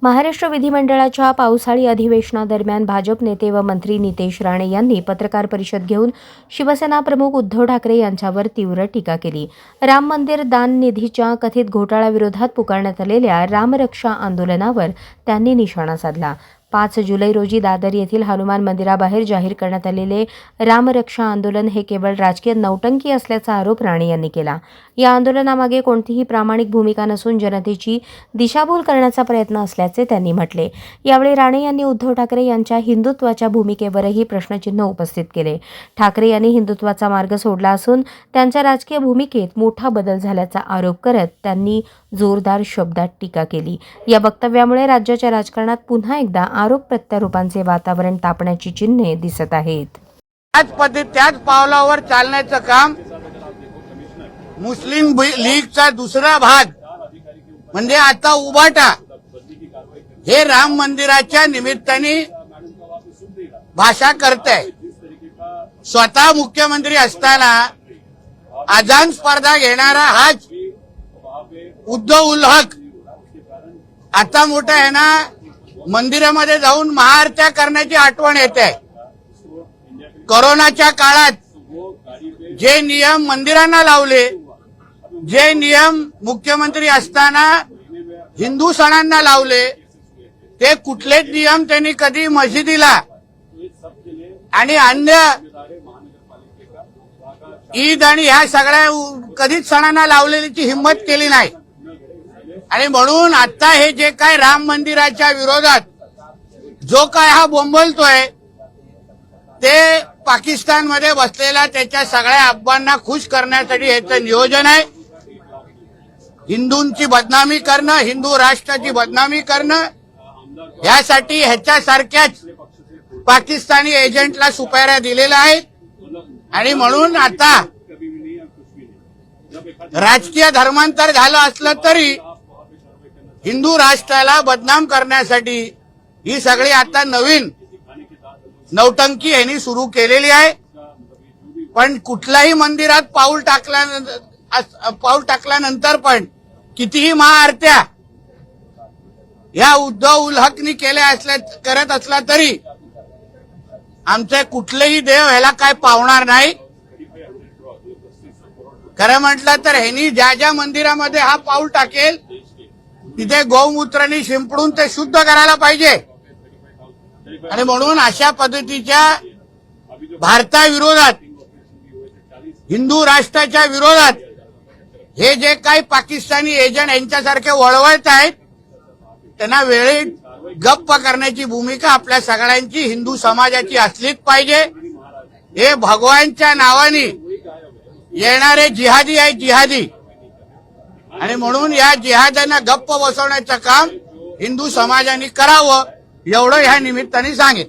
महाराष्ट्र विधिमंडळाच्या पावसाळी अधिवेशनादरम्यान भाजप नेते व मंत्री नितेश राणे यांनी पत्रकार परिषद घेऊन शिवसेना प्रमुख उद्धव ठाकरे यांच्यावर तीव्र टीका केली. राम मंदिर दान निधीच्या कथित घोटाळ्याविरोधात पुकारण्यात आलेल्या रामरक्षा आंदोलनावर त्यांनी निशाणा साधला. 5 जुलै रोजी दादर येथील हनुमान मंदिराबाहेर जाहीर करण्यात आलेले रामरक्षा आंदोलन हे केवळ राजकीय नौटंकी असल्याचा आरोप राणे यांनी केला. या आंदोलनामागे कोणतीही प्रामाणिक भूमिका नसून जनतेची दिशाभूल करण्याचा प्रयत्न असल्याचे त्यांनी म्हटले. यावेळी राणे यांनी उद्धव ठाकरे यांच्या हिंदुत्वाच्या भूमिकेवरही प्रश्नचिन्ह उपस्थित केले. ठाकरे यांनी हिंदुत्वाचा मार्ग सोडला असून त्यांच्या राजकीय भूमिकेत मोठा बदल झाल्याचा आरोप करत त्यांनी जोरदार शब्दात टीका केली. या वक्तव्यामुळे राज्याच्या राजकारणात पुन्हा एकदा आरोप प्रत्यारोपांचे वातावरण तापण्याची चिन्हे दिसत आहेत. त्याच पावलावर चालण्याचं काम मुस्लिम लीगचा दुसरा भाग म्हणजे आता उबाटा हे राम मंदिराच्या निमित्ताने भाषा करताय. स्वतः मुख्यमंत्री असताना अजान स्पर्धा घेणारा हाच उद्धव उल हक आता मोठा आहे ना, मंदिरामध्ये जाऊन महाआरत्या करण्याची आठवण येते. कोरोनाच्या काळात जे नियम मंदिरांना लावले, जे नियम मुख्यमंत्री असताना हिंदू सणांना लावले, ते कुठलेच नियम त्यांनी कधी मशिदीला आणि अन्य ईद आणि ह्या सगळ्या कधीच सणांना लावलेलीची हिंमत केली नाही. आणि म्हणून आता हे जे काय राम मंदिराच्या विरोधात जो काय हा बोंबलतोय, ते पाकिस्तानमध्ये बसलेला त्याच्या सगळ्या अफवांना खुश करण्यासाठी याचं नियोजन आहे. हिंदूंची बदनामी करणं, हिंदू राष्ट्राची बदनामी करणं, यासाठी ह्याच्यासारख्याच पाकिस्तानी एजंटला सुपाऱ्या दिलेल्या आहेत. आणि म्हणून आता राजकीय धर्मांतर झालं असलं तरी हिंदू राष्ट्राला बदनाम करण्यासाठी ही सगळी आता नवीन नौटंकी यांनी सुरू केलेली आहे. पण कुठल्याही मंदिरात पाऊल टाकल्यानंतर पण कितीही महाआरत्या या उद्धव उल हकनी करत असला तरी आमचे कुठलेही देव ह्याला काय पावणार नाही. खरं म्हटलं तर ह्यांनी ज्या ज्या मंदिरामध्ये हा पाऊल टाकेल तिथे गौमूत्राने शिंपडून ते शुद्ध करायला पाहिजे. आणि म्हणून अशा पद्धतीच्या भारताविरोधात, हिंदू राष्ट्राच्या विरोधात हे जे काही पाकिस्तानी एजंट यांच्यासारखे वळवत आहेत, त्यांना वेळेत गप्प करण्याची भूमिका आपल्या सगळ्यांची, हिंदू समाजाची असलीच पाहिजे. हे भगवानच्या नावाने येणारे जिहादी आहेत, जिहादी. आणि म्हणून या जिहाद्यांना गप्प बसवण्याचं काम हिंदू समाजाने करावं, एवढं ह्या निमित्ताने सांगेन.